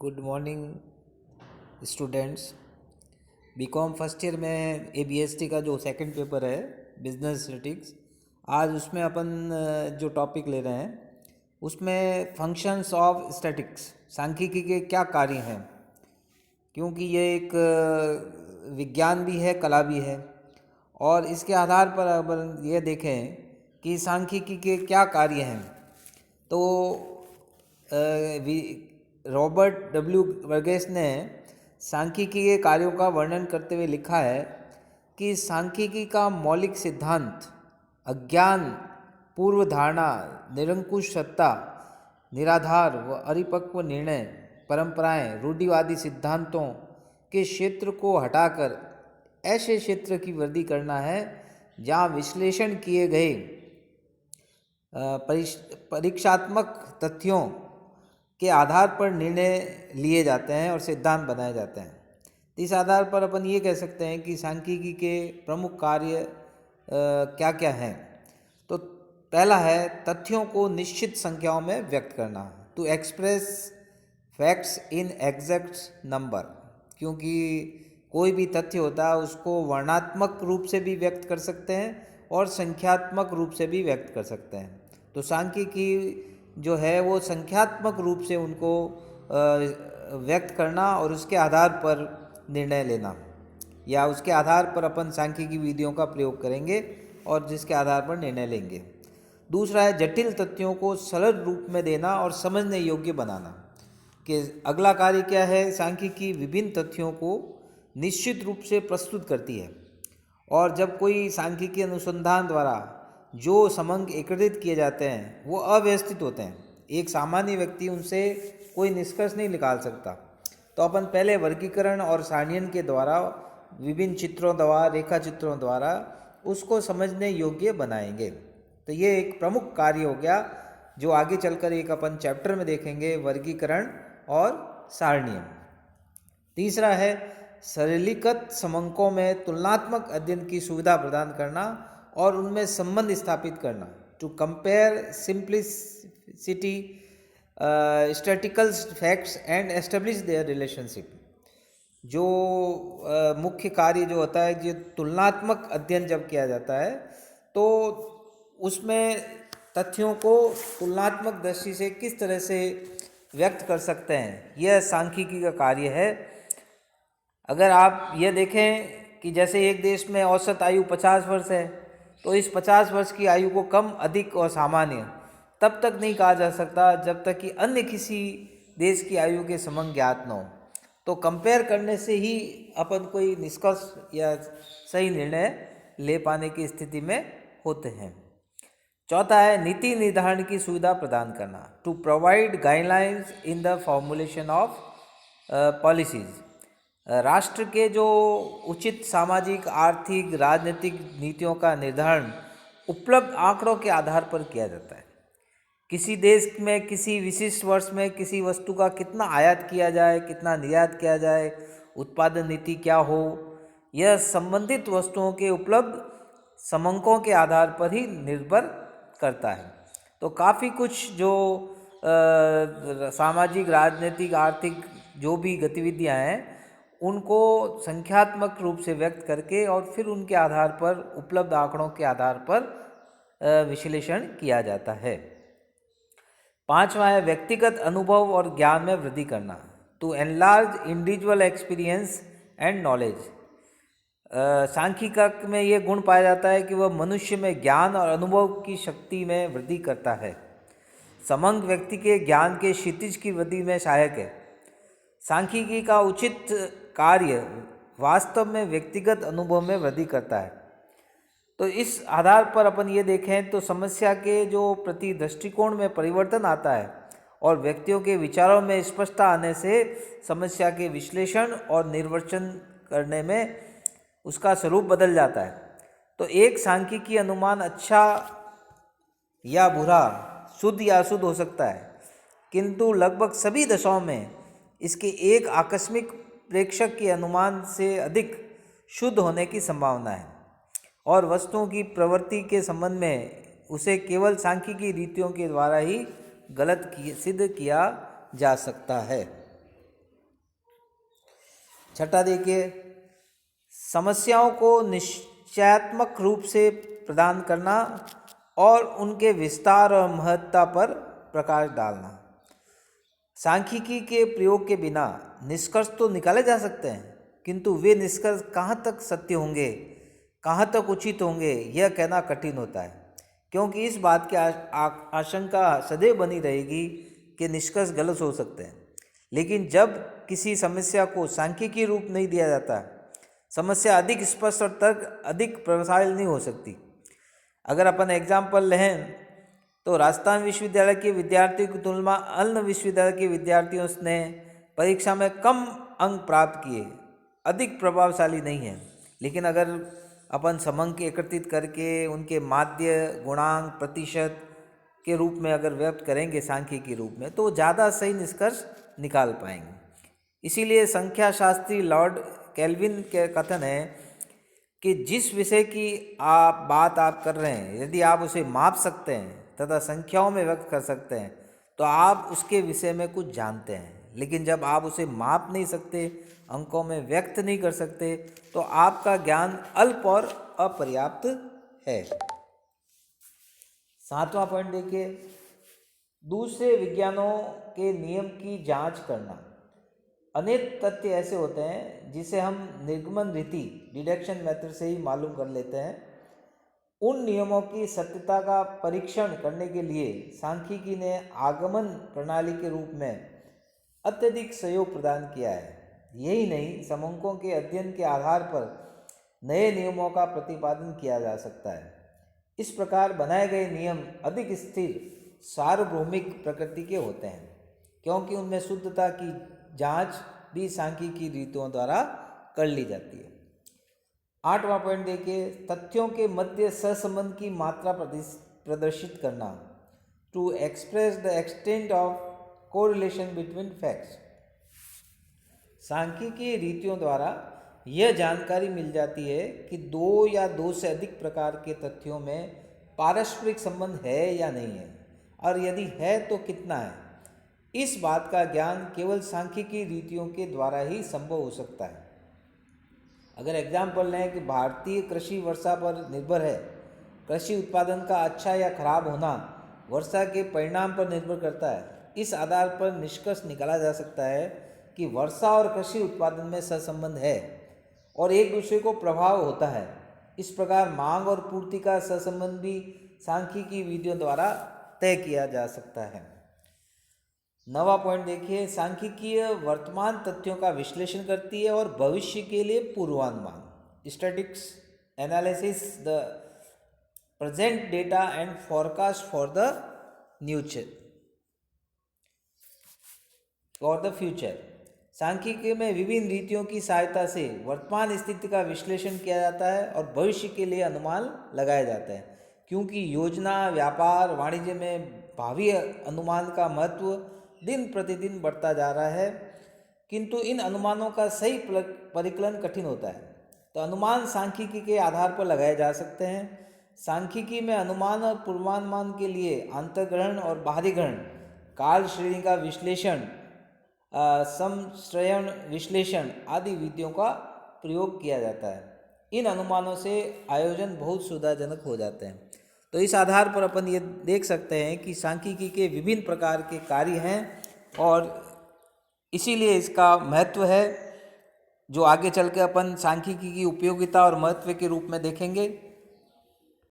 Good morning students. BCom first year में ABST का जो सेकंड पेपर है बिजनेस स्टैटिस्टिक्स, आज उसमें अपन जो टॉपिक ले रहे हैं उसमें फंक्शंस ऑफ स्टैटिक्स, सांख्यिकी के क्या कार्य हैं। क्योंकि ये एक विज्ञान भी है, कला भी है, और इसके आधार पर अपन ये देखें कि सांख्यिकी के क्या कार्य हैं तो रॉबर्ट डब्ल्यू वर्गेस ने सांख्यिकी के कार्यों का वर्णन करते हुए लिखा है कि सांख्यिकी का मौलिक सिद्धांत अज्ञान, पूर्व धारणा, निरंकुश सत्ता, निराधार व अरिपक्व निर्णय, परंपराएं, रूढ़िवादी सिद्धांतों के क्षेत्र को हटाकर ऐसे क्षेत्र की वृद्धि करना है जहाँ विश्लेषण किए गए परीक्षात्मक तथ्यों के आधार पर निर्णय लिए जाते हैं और सिद्धांत बनाए जाते हैं। इस आधार पर अपन ये कह सकते हैं कि सांख्यिकी के प्रमुख कार्य क्या क्या हैं। तो पहला है तथ्यों को निश्चित संख्याओं में व्यक्त करना, to express facts in exact number. क्योंकि कोई भी तथ्य होता है उसको वर्णात्मक रूप से भी व्यक्त कर सकते हैं और संख्यात्मक रूप से भी व्यक्त कर सकते हैं। तो सांख्यिकी जो है वो संख्यात्मक रूप से उनको व्यक्त करना और उसके आधार पर निर्णय लेना, या उसके आधार पर अपन सांख्यिकी विधियों का प्रयोग करेंगे और जिसके आधार पर निर्णय लेंगे। दूसरा है जटिल तथ्यों को सरल रूप में देना और समझने योग्य बनाना। कि अगला कार्य क्या है, सांख्यिकी विभिन्न तथ्यों को निश्चित रूप से प्रस्तुत करती है, और जब कोई सांख्यिकी अनुसंधान द्वारा जो समंक एकत्रित किए जाते हैं वो अव्यवस्थित होते हैं, एक सामान्य व्यक्ति उनसे कोई निष्कर्ष नहीं निकाल सकता। तो अपन पहले वर्गीकरण और सारणीयन के द्वारा, विभिन्न चित्रों द्वारा, रेखा चित्रों द्वारा उसको समझने योग्य बनाएंगे। तो ये एक प्रमुख कार्य हो गया जो आगे चलकर एक अपन चैप्टर में देखेंगे, वर्गीकरण और सारणीयन। तीसरा है सरलीकृत समंकों में तुलनात्मक अध्ययन की सुविधा प्रदान करना और उनमें संबंध स्थापित करना, to compare simplicity statistical facts and establish their relationship. जो मुख्य कार्य जो होता है, जो तुलनात्मक अध्ययन जब किया जाता है तो उसमें तथ्यों को तुलनात्मक दृष्टि से किस तरह से व्यक्त कर सकते हैं, यह सांख्यिकी का कार्य है। अगर आप ये देखें कि जैसे एक देश में औसत आयु 50 वर्ष है, तो इस 50 वर्ष की आयु को कम, अधिक और सामान्य तब तक नहीं कहा जा सकता जब तक कि अन्य किसी देश की आयु के समंक ज्ञात न हो। तो कंपेयर करने से ही अपन कोई निष्कर्ष या सही निर्णय ले पाने की स्थिति में होते हैं। चौथा है नीति निर्धारण की सुविधा प्रदान करना, to provide guidelines in the formulation of policies. राष्ट्र के जो उचित सामाजिक, आर्थिक, राजनीतिक नीतियों का निर्धारण उपलब्ध आंकड़ों के आधार पर किया जाता है। किसी देश में किसी विशिष्ट वर्ष में किसी वस्तु का कितना आयात किया जाए, कितना निर्यात किया जाए, उत्पादन नीति क्या हो, यह संबंधित वस्तुओं के उपलब्ध समंकों के आधार पर ही निर्भर करता है। तो काफ़ी कुछ जो सामाजिक, राजनीतिक, आर्थिक जो भी गतिविधियां हैं उनको संख्यात्मक रूप से व्यक्त करके और फिर उनके आधार पर, उपलब्ध आंकड़ों के आधार पर विश्लेषण किया जाता है। पांचवा है व्यक्तिगत अनुभव और ज्ञान में वृद्धि करना, to enlarge individual experience and knowledge. सांख्यिकी में ये गुण पाया जाता है कि वह मनुष्य में ज्ञान और अनुभव की शक्ति में वृद्धि करता है। समंक व्यक्ति के ज्ञान के क्षितिज की वृद्धि में सहायक है। सांख्यिकी का उचित कार्य वास्तव में व्यक्तिगत अनुभव में वृद्धि करता है। तो इस आधार पर अपन ये देखें तो समस्या के जो प्रति दृष्टिकोण में परिवर्तन आता है और व्यक्तियों के विचारों में स्पष्टता आने से समस्या के विश्लेषण और निर्वचन करने में उसका स्वरूप बदल जाता है। तो एक सांख्यिकी अनुमान अच्छा या बुरा, शुद्ध या अशुद्ध हो सकता है, किंतु लगभग सभी दशाओं में इसके एक आकस्मिक प्रेक्षक के अनुमान से अधिक शुद्ध होने की संभावना है, और वस्तुओं की प्रवृत्ति के संबंध में उसे केवल सांख्यिकी रीतियों के द्वारा ही गलत सिद्ध किया जा सकता है। छठा देखिए, समस्याओं को निश्चयात्मक रूप से प्रदान करना और उनके विस्तार और महत्ता पर प्रकाश डालना। सांख्यिकी के प्रयोग के बिना निष्कर्ष तो निकाले जा सकते हैं, किंतु वे निष्कर्ष कहाँ तक सत्य होंगे, कहाँ तक उचित होंगे, यह कहना कठिन होता है, क्योंकि इस बात की आशंका सदैव बनी रहेगी कि निष्कर्ष गलत हो सकते हैं। लेकिन जब किसी समस्या को सांख्यिकी रूप नहीं दिया जाता, समस्या अधिक स्पष्ट और तर्क अधिक प्रभावशाली नहीं हो सकती। अगर अपन एग्जाम्पल लें तो राजस्थान विश्वविद्यालय के विद्यार्थियों की तुलना अन्य विश्वविद्यालय के विद्यार्थियों ने परीक्षा में कम अंक प्राप्त किए, अधिक प्रभावशाली नहीं है। लेकिन अगर अपन समंक एकत्रित करके उनके माध्य, गुणांक, प्रतिशत के रूप में अगर व्यक्त करेंगे सांख्यिकी रूप में, तो ज़्यादा सही निष्कर्ष निकाल पाएंगे। इसीलिए संख्या शास्त्री लॉर्ड केल्विन के कथन है कि जिस विषय की बात आप कर रहे हैं, यदि आप उसे माप सकते हैं तथा संख्याओं में व्यक्त कर सकते हैं, तो आप उसके विषय में कुछ जानते हैं। लेकिन जब आप उसे माप नहीं सकते, अंकों में व्यक्त नहीं कर सकते, तो आपका ज्ञान अल्प और अपर्याप्त है। सातवां पॉइंट देखिए, दूसरे विज्ञानों के नियम की जांच करना। अनेक तथ्य ऐसे होते हैं जिसे हम निर्गमन रीति डिडक्शन मेथड से ही मालूम कर लेते हैं। उन नियमों की सत्यता का परीक्षण करने के लिए सांख्यिकी ने आगमन प्रणाली के रूप में अत्यधिक सहयोग प्रदान किया है। यही नहीं, समंकों के अध्ययन के आधार पर नए नियमों का प्रतिपादन किया जा सकता है। इस प्रकार बनाए गए नियम अधिक स्थिर, सार्वभौमिक प्रकृति के होते हैं, क्योंकि उनमें शुद्धता की जांच भी सांख्यिकी रीतियों द्वारा कर ली जाती है। आठवां पॉइंट देखिए, तथ्यों के मध्य सहसंबंध की मात्रा प्रदर्शित करना, to express the extent of correlation between facts. सांख्यिकी रीतियों द्वारा यह जानकारी मिल जाती है कि दो या दो से अधिक प्रकार के तथ्यों में पारस्परिक संबंध है या नहीं है, और यदि है तो कितना है। इस बात का ज्ञान केवल सांख्यिकी रीतियों के द्वारा ही संभव हो सकता है। अगर एग्जाम्पल लें कि भारतीय कृषि वर्षा पर निर्भर है, कृषि उत्पादन का अच्छा या खराब होना वर्षा के परिणाम पर निर्भर करता है। इस आधार पर निष्कर्ष निकाला जा सकता है कि वर्षा और कृषि उत्पादन में सहसंबंध है और एक दूसरे को प्रभाव होता है। इस प्रकार मांग और पूर्ति का सहसंबंध भी सांख्यिकी विधियों द्वारा तय किया जा सकता है। नवा पॉइंट देखिए, सांख्यिकीय वर्तमान तथ्यों का विश्लेषण करती है और भविष्य के लिए पूर्वानुमान, statistics analysis the present data and forecast for the future. सांख्यिकी में विभिन्न रीतियों की सहायता से वर्तमान स्थिति का विश्लेषण किया जाता है और भविष्य के लिए अनुमान लगाए जाते हैं, क्योंकि योजना, व्यापार, वाणिज्य में भावी अनुमान का महत्व दिन प्रतिदिन बढ़ता जा रहा है, किंतु इन अनुमानों का सही परिकलन कठिन होता है। तो अनुमान सांख्यिकी के आधार पर लगाए जा सकते हैं। सांख्यिकी में अनुमान और पूर्वानुमान के लिए अंतर्ग्रहण और बाहरीग्रहण, काल श्रेणी का विश्लेषण, समश्रयण विश्लेषण आदि विधियों का प्रयोग किया जाता है। इन अनुमानों से आयोजन बहुत सुविधाजनक हो जाते हैं। तो इस आधार पर अपन ये देख सकते हैं कि सांख्यिकी के विभिन्न प्रकार के कार्य हैं और इसीलिए इसका महत्व है, जो आगे चल के अपन सांख्यिकी की उपयोगिता और महत्व के रूप में देखेंगे।